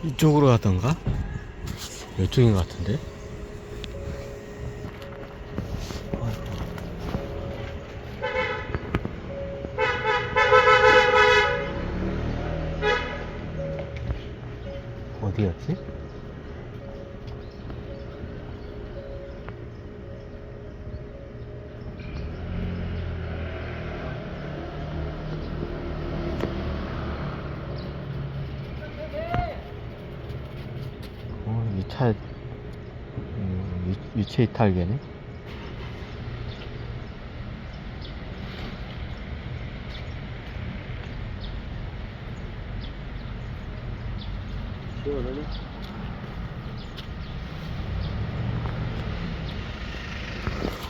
이쪽으로 가던가? 이쪽인 것 같은데? 어디였지? 유차, 유체 이탈계네? 시원하네?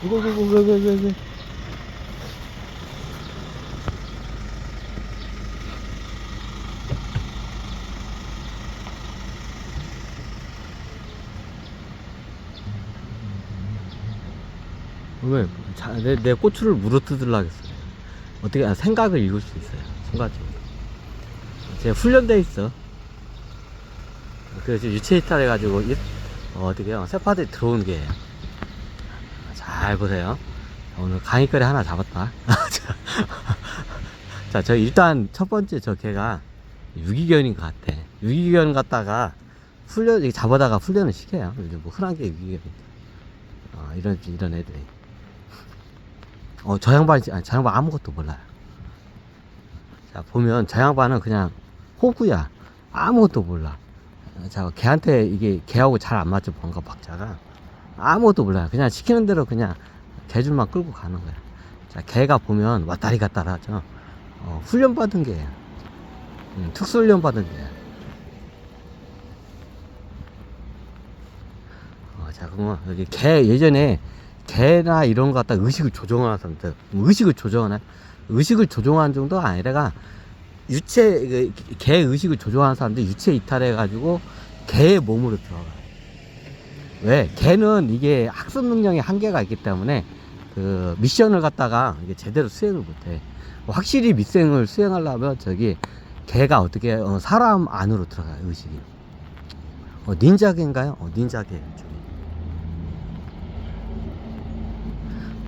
이거. 왜? 내 고추를 물어뜯으려고 했어요. 어떻게, 생각을 읽을 수 있어요. 순간적으로. 제가 훈련돼 있어. 그래서 유체 이탈해가지고, 어떻게요? 세파들이 들어오는 게. 잘 보세요. 오늘 강의거리 하나 잡았다. 자, 저 일단 첫 번째 저 개가 유기견인 것 같아. 유기견 갖다가 잡아다가 훈련을 시켜요. 요즘 뭐 흔한 게 유기견. 이런 애들이. 저 양반 아무것도 몰라요. 자, 보면 저 양반은 그냥 호구야. 아무것도 몰라. 자, 걔한테 이게 걔하고 잘 안 맞죠. 뭔가 박자가. 아무것도 몰라요. 그냥 시키는 대로 그냥 개줄만 끌고 가는 거야. 자, 걔가 보면 왔다리 갔다리 하죠. 훈련 받은 게, 특수훈련 받은 게. 자, 그러면 여기 예전에 개나 이런 거 갖다 의식을 조정하는 사람들, 의식을 조정하는 정도가 아니라 개 의식을 조정하는 사람들 유체 이탈해가지고 개의 몸으로 들어가. 왜? 개는 이게 학습 능력에 한계가 있기 때문에 그 미션을 갖다가 이게 제대로 수행을 못해. 확실히 미션을 수행하려면 개가 어떻게 사람 안으로 들어가요. 의식이. 닌자개인가요? 닌자개.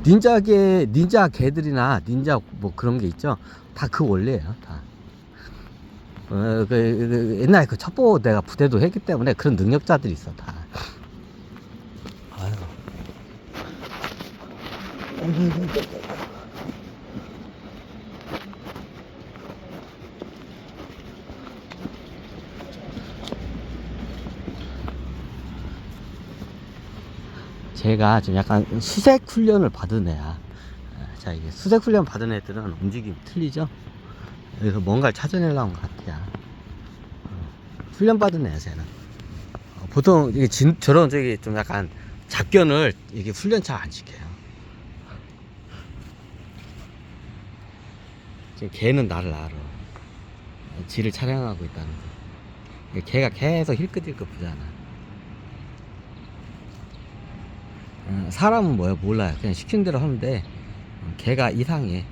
닌자 개들이나 닌자 뭐 그런 게 있죠. 다 그 원리예요. 다. 옛날에 그 첩보 내가 부대도 했기 때문에 그런 능력자들이 있어. 다. 아유. 제가 좀 약간 수색 훈련을 받은 애야. 자, 이게 수색 훈련 받은 애들은 움직임이 틀리죠? 여기서 뭔가를 찾아내려는 것 같아요. 훈련 받은 애야, 쟤는. 보통 이게 저런 좀 약간 작견을 이게 훈련 잘 안 시켜요. 지금 걔는 나를 알아. 지를 촬영하고 있다는 거. 걔가 계속 힐끗힐끗 보잖아. 사람은 뭐야 몰라요. 그냥 시키는 대로 하는데 걔가 이상해.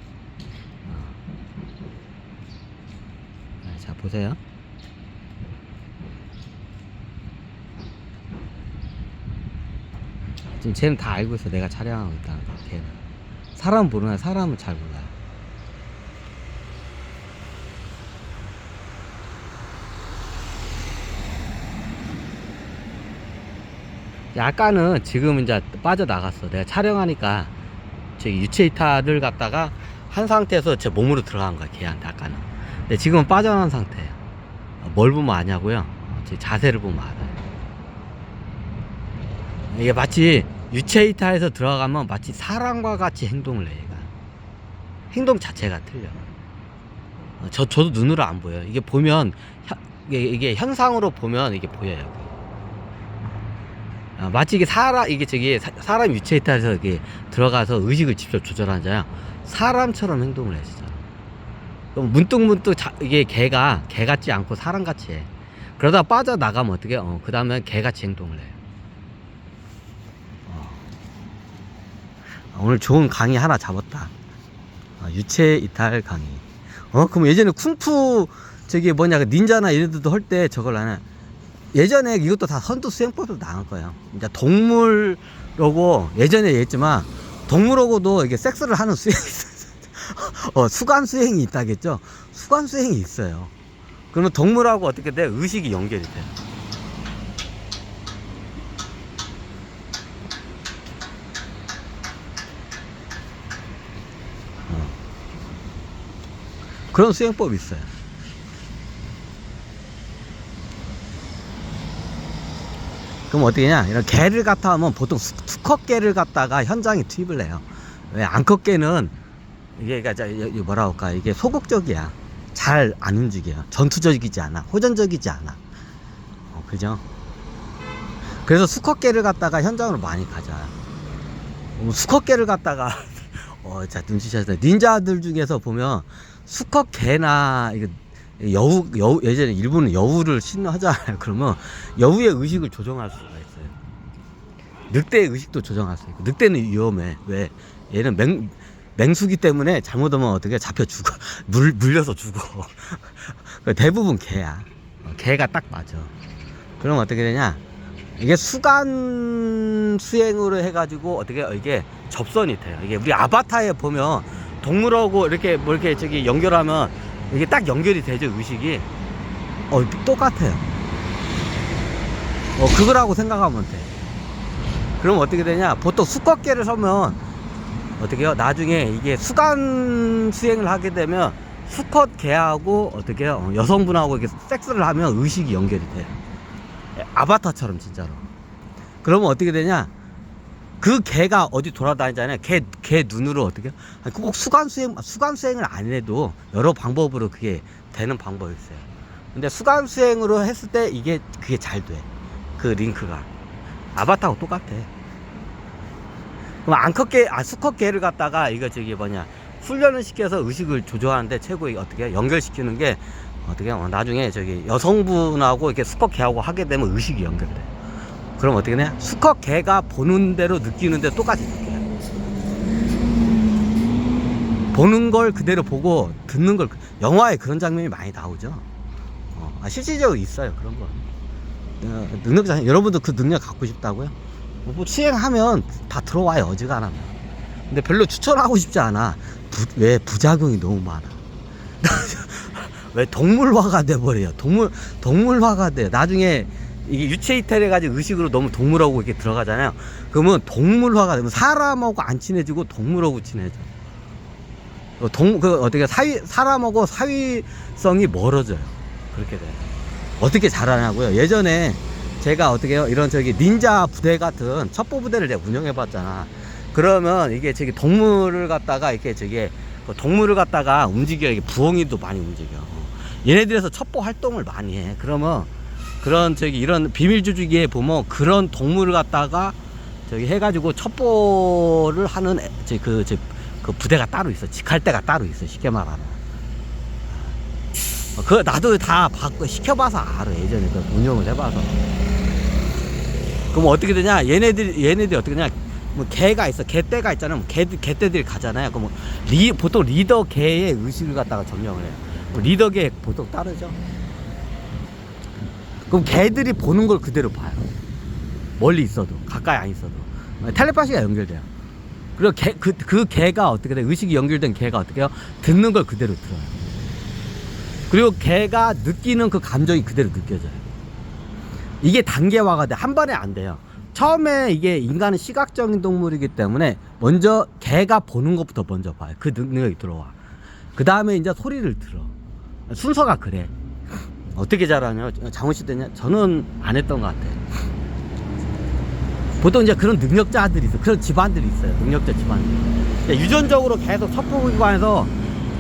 자, 보세요. 지금 쟤는 다 알고 있어. 내가 촬영하고 있다는 거. 걔는 사람 모르나? 사람은 잘 몰라요. 약간은 지금 이제 빠져나갔어. 내가 촬영하니까 유체 이탈을 갖다가 한 상태에서 제 몸으로 들어간 거야. 걔한테 약간은. 근데 지금은 빠져나간 상태예요. 뭘 보면 아냐고요? 제 자세를 보면 알아요. 이게 마치 유체 이탈에서 들어가면 마치 사람과 같이 행동을 해. 얘가 행동 자체가 틀려. 저도 눈으로 안 보여요. 이게 보면 이게 현상으로 보면 이게 보여요. 마치 이게 사람 유체 이탈에서 이렇게 들어가서 의식을 직접 조절하잖아요. 사람처럼 행동을 해, 진짜. 그럼 문득문득 이게 개 같지 않고 사람 같이 해. 그러다 빠져나가면 어떻게, 그 다음에 개 같이 행동을 해. 오늘 좋은 강의 하나 잡았다. 유체 이탈 강의. 그럼 예전에 쿵푸, 그 닌자나 이런 데도 할 때 저걸 하나, 예전에 이것도 다 선두 수행법으로 나온 거예요. 이제 동물하고 예전에 얘기했지만 동물하고도 이게 섹스를 하는 수행이 있어요. 수간 수행이 있다겠죠. 수간 수행이 있어요. 그러면 동물하고 어떻게 돼? 의식이 연결이 돼요. 그런 수행법이 있어요. 그럼 어떻게 냐, 이런 개를 갖다 하면 보통 수컷 개를 갖다가 현장에 투입을 해요. 왜? 암컷 개는 이게 뭐라 할까, 이게 소극적이야. 잘 안 움직여요. 전투적이지 않아. 호전적이지 않아. 그죠? 그래서 수컷 개를 갖다가 현장으로 많이 가져요. 수컷 개를 갖다가 자, 눈치채서 닌자들 중에서 보면 수컷 개나 이거 여우 예전에 일본은 여우를 신하잖아요. 그러면 여우의 의식을 조정할 수가 있어요. 늑대의 의식도 조정할 수 있고. 늑대는 위험해. 왜? 얘는 맹수기 때문에 잘못하면 어떻게 잡혀 죽어. 물려서 죽어. 대부분 개야. 개가 딱 맞아. 그럼 어떻게 되냐? 이게 수간 수행으로 해가지고 어떻게 이게 접선이 돼요. 이게 우리 아바타에 보면 동물하고 이렇게 뭐 이렇게 저기 연결하면 이게 딱 연결이 되죠, 의식이. 똑같아요. 그거라고 생각하면 돼. 그럼 어떻게 되냐? 보통 수컷개를 서면 어떻게 해요? 나중에 이게 수간 수행을 하게 되면 수컷 개하고 어떻게 해요? 여성분하고 이렇게 섹스를 하면 의식이 연결이 돼요. 아바타처럼 진짜로. 그러면 어떻게 되냐? 그 개가 어디 돌아다니잖아요. 개 눈으로 어떻게 해요? 꼭 수간 수행을 안 해도 여러 방법으로 그게 되는 방법이 있어요. 근데 수간 수행으로 했을 때 그게 잘 돼. 그 링크가. 아바타하고 똑같아. 그럼 수컷 개를 갖다가 훈련을 시켜서 의식을 조절하는데 최고 어떻게 해요? 연결시키는 게 어떻게 해요? 나중에 여성분하고 이렇게 수컷 개하고 하게 되면 의식이 연결돼. 그럼 어떻게 돼? 수컷 개가 보는 대로 느끼는데 똑같이 느껴요. 보는 걸 그대로 보고 듣는 걸 영화에 그런 장면이 많이 나오죠. 실질적으로 있어요, 그런 거. 능력자 여러분도 그 능력 갖고 싶다고요? 뭐 수행하면 다 들어와요, 어지간하면. 근데 별로 추천하고 싶지 않아. 왜? 부작용이 너무 많아. 왜? 동물화가 돼버려요. 동물화가 돼요. 나중에 이게 유체 이탈해가지고 의식으로 너무 동물하고 이렇게 들어가잖아요. 그러면 동물화가 되면 사람하고 안 친해지고 동물하고 친해져. 사람하고 사위성이 멀어져요. 그렇게 돼요. 어떻게 잘하냐고요? 예전에 제가 어떻게 해요? 이런 닌자 부대 같은 첩보 부대를 내가 운영해 봤잖아. 그러면 이게 동물을 갖다가 동물을 갖다가 움직여. 이게 부엉이도 많이 움직여. 얘네들에서 첩보 활동을 많이 해. 그러면 이런 비밀주주기에 보면 그런 동물을 갖다가 해가지고 첩보를 하는 그 부대가 따로 있어. 직할대가 따로 있어. 쉽게 말하면. 나도 다 시켜봐서 알아. 예전에 운영을 해봐서. 그럼 어떻게 되냐? 얘네들이 어떻게 되냐? 뭐 개가 있어. 개떼가 있잖아요. 개떼들이 가잖아요. 그럼 보통 리더 개의 의식을 갖다가 점령을 해요. 리더 개 보통 따르죠. 그럼 개들이 보는 걸 그대로 봐요. 멀리 있어도, 가까이 안 있어도. 텔레파시가 연결돼요. 그리고 그 개가 어떻게 돼? 의식이 연결된 개가 어떻게 해요? 듣는 걸 그대로 들어요. 그리고 개가 느끼는 그 감정이 그대로 느껴져요. 이게 단계화가 돼. 한 번에 안 돼요. 처음에 이게 인간은 시각적인 동물이기 때문에 먼저 개가 보는 것부터 먼저 봐요. 그 능력이 들어와. 그 다음에 이제 소리를 들어. 순서가 그래. 어떻게 잘하냐? 장훈 씨 때냐? 저는 안 했던 것 같아요. 보통 이제 그런 능력자들이 있어. 그런 집안들이 있어요. 능력자 집안들. 유전적으로 계속 첩보기관에서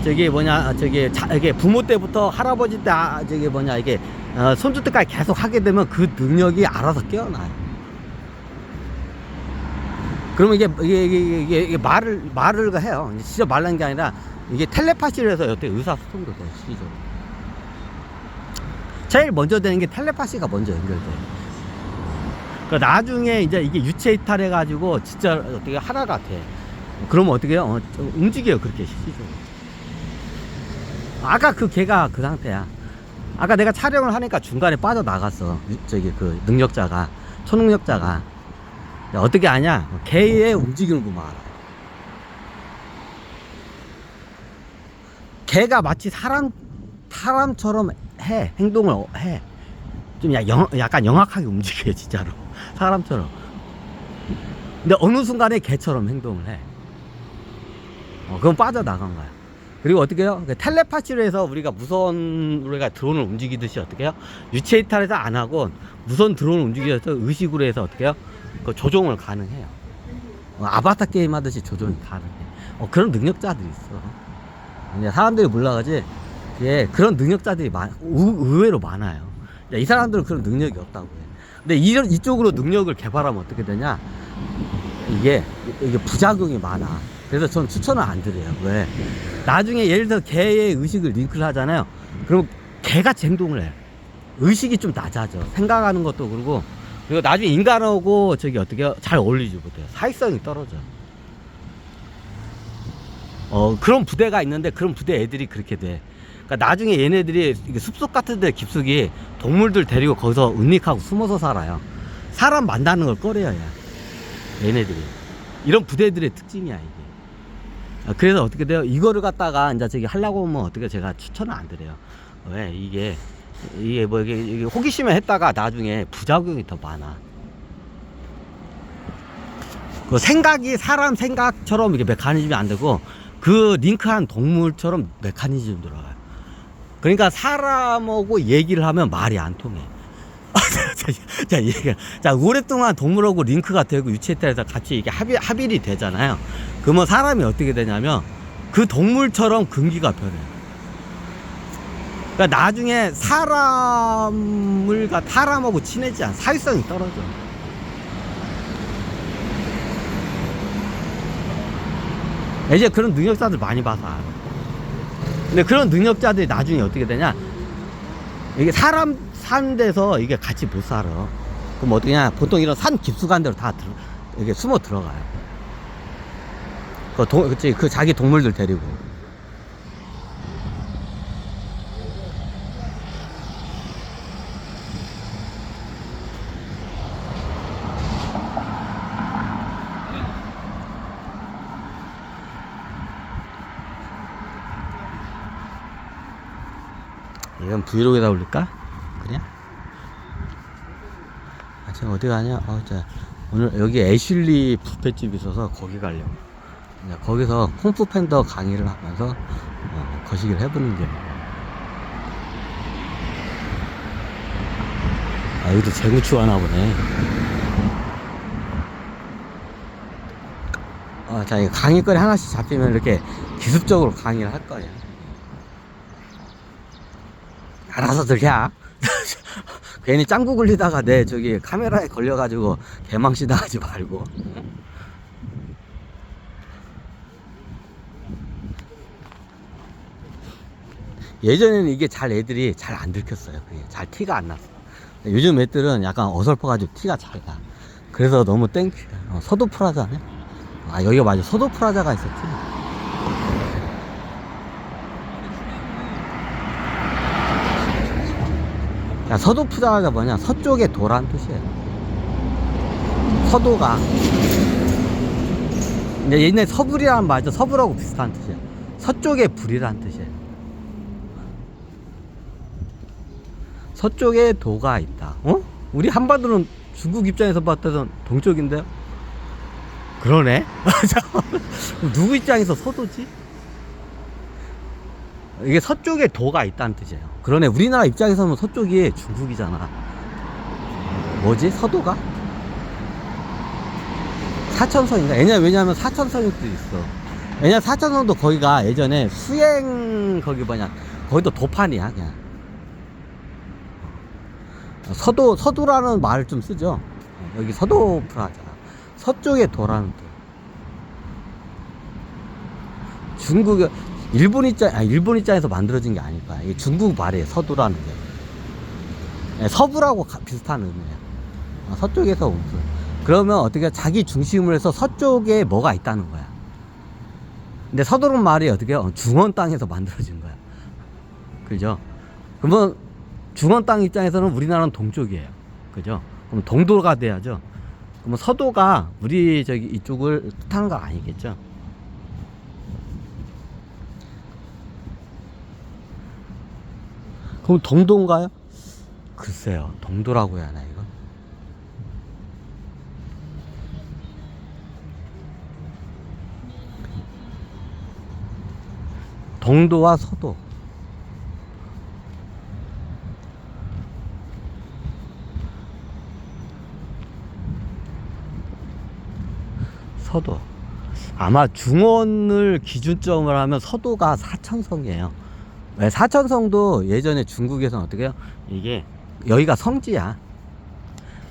이게 부모 때부터 할아버지 때 이게 손주 때까지 계속 하게 되면 그 능력이 알아서 깨어나요. 그러면 이게 말을 해요. 진짜 말하는 게 아니라 이게 텔레파시를 해서 어떻게 의사소통도 돼요. 실질적으로. 제일 먼저 되는 게 텔레파시가 먼저 연결돼요. 그러니까 나중에 이제 이게 유체 이탈해가지고 진짜 어떻게 하나가 돼. 그러면 어떻게 해요? 움직여요. 그렇게 실질적으로. 아까 그 개가 그 상태야. 아까 내가 촬영을 하니까 중간에 빠져나갔어. 저기 그 능력자가, 초능력자가. 어떻게 아냐? 개의 움직이는 거 알아. 개가 마치 사람처럼 해. 행동을 해. 좀 약간 영악하게 움직여, 진짜로. 사람처럼. 근데 어느 순간에 개처럼 행동을 해. 그건 빠져나간 거야. 그리고 어떻게 해요? 텔레파시로 해서 우리가 우리가 드론을 움직이듯이 어떻게 해요? 유체 이탈해서 안 하고 무선 드론을 움직여서 의식으로 해서 어떻게 해요? 그 조종을 가능해요. 아바타 게임 하듯이 조종이 가능해. 그런 능력자들이 있어. 근데 사람들이 몰라가지, 그런 능력자들이 의외로 많아요. 이 사람들은 그런 능력이 없다고 해. 근데 이쪽으로 능력을 개발하면 어떻게 되냐? 이게 부작용이 많아. 그래서 전 추천을 안 드려요. 왜? 나중에 예를 들어 개의 의식을 링크를 하잖아요. 그럼 개같이 행동을 해. 의식이 좀 낮아져. 생각하는 것도 그러고. 그리고 나중에 인간하고 어떻게 잘 어울리지 못해요. 사회성이 떨어져. 그런 부대가 있는데 그런 부대 애들이 그렇게 돼. 그러니까 나중에 얘네들이 숲속 같은 데 깊숙이 동물들 데리고 거기서 은닉하고 숨어서 살아요. 사람 만나는 걸 꺼려요. 얘네들이. 이런 부대들의 특징이야, 이게. 그래서 어떻게 돼요? 이거를 갖다가 이제 하려고 하면 어떻게 제가 추천을 안 드려요. 왜? 이게 호기심에 했다가 나중에 부작용이 더 많아. 그 생각이 사람 생각처럼 이게 메커니즘이 안 되고, 그 링크한 동물처럼 메커니즘이 들어가요. 그러니까 사람하고 얘기를 하면 말이 안 통해. 자, 오랫동안 동물하고 링크가 되고 유체이탈해서 같이 이게 합일이 되잖아요. 그러면 사람이 어떻게 되냐면 그 동물처럼 근기가 변해요. 그러니까 나중에 사람하고 친해지지 않아. 사회성이 떨어져. 이제 그런 능력자들 많이 봐서 알아. 근데 그런 능력자들이 나중에 어떻게 되냐? 이게 사람 사는 데서 이게 같이 못 살아. 그럼 어떻게냐? 보통 이런 산 깊숙한 데로 다 이게 숨어 들어가요. 그 자기 동물들 데리고. 이건 브이로그에다 올릴까? 그냥? 지금 어디 가냐? 오늘 여기 애슐리 뷔페집이 있어서 거기 가려고. 거기서 콩푸 팬더 강의를 하면서 거시기를 해보는 게. 여기도 재구축 하나 보네. 자, 이 강의거리 하나씩 잡히면 이렇게 기습적으로 강의를 할 거예요. 알아서들 해. 괜히 짱구 굴리다가 내 카메라에 걸려가지고 개망신 당하지 말고. 예전에는 이게 애들이 잘 안 들켰어요. 그게 잘 티가 안 났어. 요즘 애들은 약간 어설퍼가지고 티가 잘 나. 그래서 너무 땡큐. 서도 프라자네. 여기가 맞아. 서도 프라자가 있었지. 서도 프라자가 뭐냐? 서쪽에 도란 뜻이에요. 서도가. 옛날 서불이라는 말도 서불하고 비슷한 뜻이에요. 서쪽에 불이라는 뜻이에요. 서쪽에 도가 있다. 우리 한반도는 중국 입장에서 봤다던 동쪽인데요? 그러네? 누구 입장에서 서도지? 이게 서쪽에 도가 있다는 뜻이에요. 그러네. 우리나라 입장에서는 서쪽이 중국이잖아. 뭐지? 서도가? 사천성인가? 왜냐면 사천성도 있어. 왜냐면 사천성도 거기가 예전에 거기도 도판이야, 그냥. 서도라는 말을 좀 쓰죠. 여기 서도 프라자. 서쪽에 도라는 뜻. 일본 입장에서 만들어진 게 아닐 거야. 이게 중국 말이에요. 서도라는 게. 서부라고 비슷한 의미예요. 서쪽에서 온 줄. 그러면 어떻게 자기 중심으로 해서 서쪽에 뭐가 있다는 거야. 근데 서도라는 말이 어떻게 중원 땅에서 만들어진 거야. 그죠? 그러면 중원 땅 입장에서는 우리나라는 동쪽이에요. 그죠? 그럼 동도가 돼야죠. 그럼 서도가 우리 저기 이쪽을 뜻하는 거 아니겠죠? 그럼 동도인가요? 글쎄요, 동도라고 해야 하나 이거? 동도와 서도. 서도. 아마 중원을 기준점으로 하면 서도가 사천성이에요. 왜? 사천성도 예전에 중국에서는 어떻게 해요? 이게 여기가 성지야.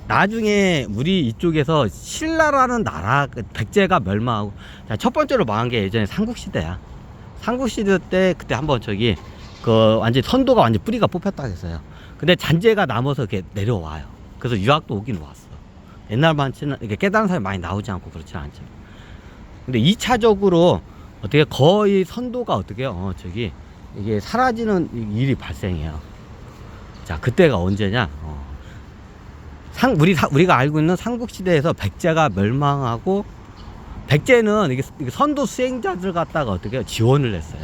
나중에 우리 이쪽에서 신라라는 나라 백제가 멸망하고, 자, 첫 번째로 망한 게 예전에 삼국시대야. 삼국시대 때 그때 한번 저기 그 완전 선도가 완전 뿌리가 뽑혔다 했어요. 근데 잔재가 남아서 이렇게 내려와요. 그래서 유학도 오긴 왔어. 옛날만치는 이렇게 깨달은 사람이 많이 나오지 않고 그렇지 않죠. 근데 2차적으로 어떻게 거의 선도가 어떻게 저기 이게 사라지는 일이 발생해요. 자, 그때가 언제냐? 우리가 알고 있는 삼국시대에서 백제가 멸망하고, 백제는 이게 선도 수행자들 갖다가 어떻게 해요? 지원을 했어요.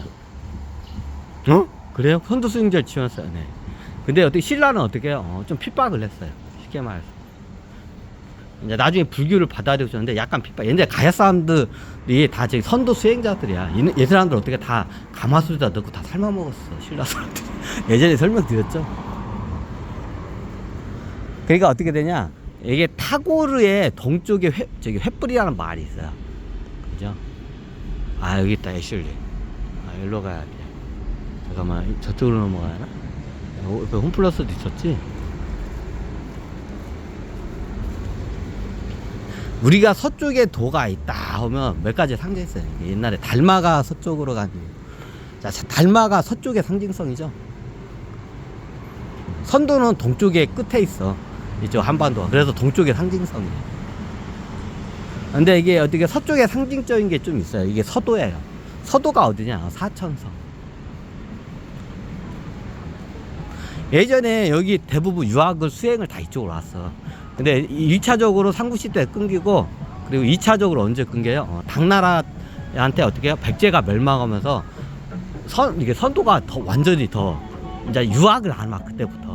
그래요? 선도 수행자를 지원했어요. 네. 근데 어떻게 신라는 어떻게 해요? 좀 핍박을 했어요. 쉽게 말해서. 이제 나중에 불교를 받아들였는데 약간 핍박. 옛날에 가야 사람들이 다 저기 선도 수행자들이야. 이 사람들 어떻게 다 가마솥에다 넣고 다 삶아 먹었어. 신라 사람들. 예전에 설명드렸죠. 그러니까 어떻게 되냐? 이게 타고르의 동쪽에 저기 횃불이라는 말이 있어요. 그죠? 아, 여기 있다, 애슐리. 아, 여기로 가야 돼. 잠깐만, 저쪽으로 넘어가야 하나? 옆에 홈플러스도 있었지? 우리가 서쪽에 도가 있다 하면 몇 가지 상징있어요. 옛날에 달마가 서쪽으로 간. 자, 달마가 서쪽의 상징성이죠. 선도는 동쪽의 끝에 있어. 이쪽 한반도가. 그래서 동쪽의 상징성이에요. 근데 이게 어떻게 서쪽에 상징적인 게 좀 있어요. 이게 서도예요. 서도가 어디냐? 사천성. 예전에 여기 대부분 유학을 수행을 다 이쪽으로 왔어. 근데 1차적으로 삼국시대 끊기고, 그리고 2차적으로 언제 끊겨요? 당나라한테 어떻게 해요? 백제가 멸망하면서 이게 선도가 더 완전히 더 이제 유학을 안 와. 그때부터.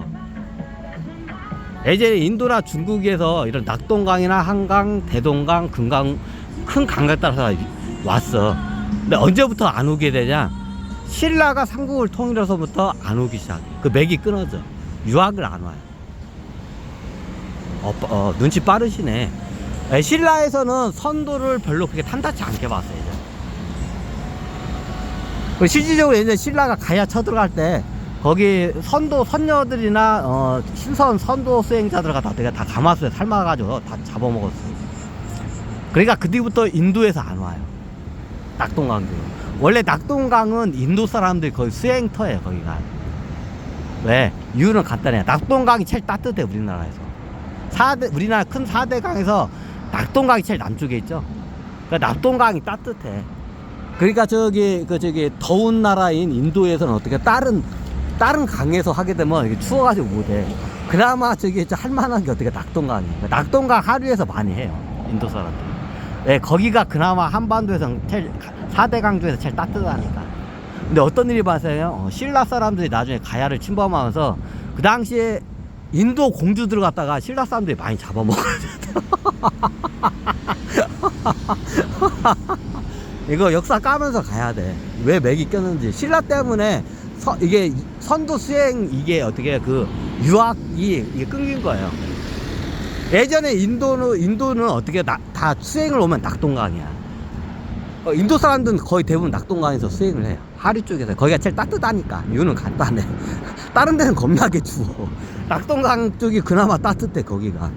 예전에 인도나 중국에서 이런 낙동강이나 한강, 대동강, 금강, 큰 강에 따라서 왔어. 근데 언제부터 안 오게 되냐? 신라가 삼국을 통일해서부터 안 오기 시작해. 그 맥이 끊어져. 유학을 안 와요. 눈치 빠르시네. 신라에서는 선도를 별로 그렇게 탐탁치 않게 봤어요. 실질적으로 이제 신라가 가야 쳐들어갈 때 거기 선녀들이나 신선 선도 수행자들 갖다 다 가마솥에 삶아가지고 다 잡아먹었어. 그러니까 그 뒤부터 인도에서 안 와요. 낙동강도. 원래 낙동강은 인도 사람들이 거의 수행터예요. 거기가. 왜? 이유는 간단해요. 낙동강이 제일 따뜻해. 우리나라에서. 우리나라 큰 4대 강에서 낙동강이 제일 남쪽에 있죠. 그러니까 낙동강이 따뜻해. 그러니까 저기 더운 나라인 인도에서는 어떻게 다른 강에서 하게 되면 이게 추워가지고 못해. 그나마 저기 할만한 게 어떻게 낙동강이에요. 낙동강 하류에서 많이 해요. 인도 사람들. 네, 거기가 그나마 한반도에서 제일 4대 강 중에서 제일 따뜻하니까. 근데 어떤 일이 발생해요? 신라 사람들이 나중에 가야를 침범하면서 그 당시에 인도 공주들 갖다가 신라 사람들이 많이 잡아먹어요. 이거 역사 까면서 가야 돼. 왜 맥이 꼈는지. 신라 때문에 이게 선도 수행 이게 어떻게 그 유학이 이게 끊긴 거예요. 예전에 인도는 어떻게 다 수행을 오면 낙동강이야. 인도 사람들은 거의 대부분 낙동강에서 수행을 해요. 하류 쪽에서. 거기가 제일 따뜻하니까. 이유는 간단해. 다른 데는 겁나게 추워. 낙동강 쪽이 그나마 따뜻해. 거기가.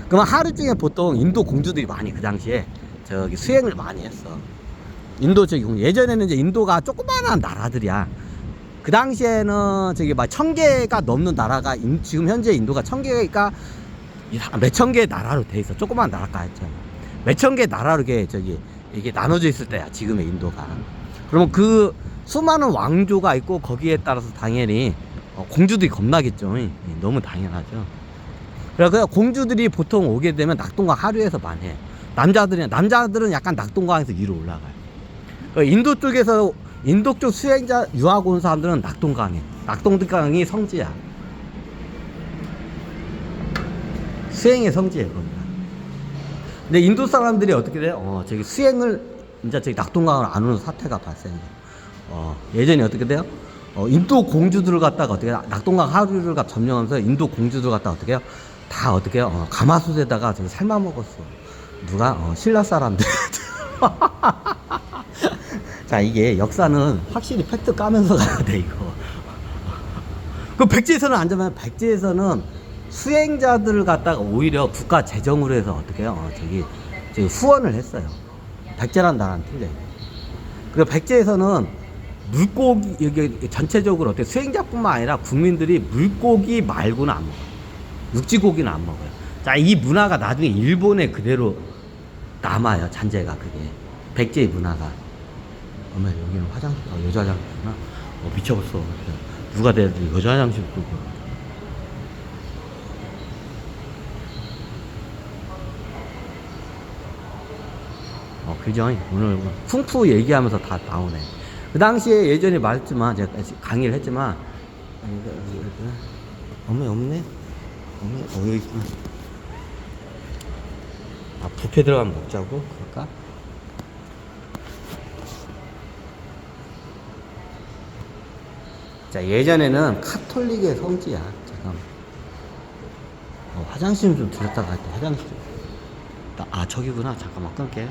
그러면 하류 중에 보통 인도 공주들이 많이 그 당시에 저기 수행을 많이 했어. 인도 저기 예전에는 이제 인도가 조그마한 나라들이야. 그 당시에는 저기 막 1000개가 넘는 나라가 지금 현재 인도가 1000개가 몇천 개의 나라로 돼 있어. 조그마한 나라가 했잖아. 몇천 개 나라로 이게 나눠져 있을 때야. 지금의 인도가. 그러면 그 수많은 왕조가 있고 거기에 따라서 당연히 공주들이 겁나겠죠. 너무 당연하죠. 그래서 공주들이 보통 오게 되면 낙동강 하류에서 많이 해요. 남자들은 약간 낙동강에서 위로 올라가요. 인도 쪽 수행자 유학 온 사람들은 낙동강이 성지야. 수행의 성지예요, 거기가. 근데 인도 사람들이 어떻게 돼요? 저기 수행을 이제 저기 낙동강을 안 오는 사태가 발생해요. 예전에 어떻게 돼요? 인도 공주들을 갖다가 어떻게 해요? 낙동강 하류를 점령하면서 인도 공주들 갖다가 어떻게 해요? 다 어떻게 해요? 가마솥에다가 저기 삶아 먹었어. 누가? 신라 사람들. 자, 이게 역사는 확실히 팩트 까면서 가야 돼, 이거. 그 백제에서는 안 되면 백제에서는 수행자들을 갖다가 오히려 국가 재정으로 해서 어떻게 해요? 저기 후원을 했어요. 백제란 나라는 틀려요. 그리고 백제에서는 물고기, 여기 전체적으로 어떻게 수행자뿐만 아니라 국민들이 물고기 말고는 안 먹어요. 육지고기는 안 먹어요. 자, 이 문화가 나중에 일본에 그대로 남아요. 잔재가 그게. 백제의 문화가. 어머, 여기는 화장실, 여자 화장실이구나. 미쳐버렸어. 누가 돼도 여자 화장실 보고. 그죠? 오늘 쿵푸 얘기하면서 다 나오네. 그 당시에 예전에 말했지만, 제가 강의를 했지만, 없네? 여기 있구나. 뷔페 들어가면 먹자고? 그럴까? 자, 예전에는 카톨릭의 성지야. 잠깐만. 화장실 좀 들렸다가 갈게. 화장실. 저기구나. 잠깐만 끊게.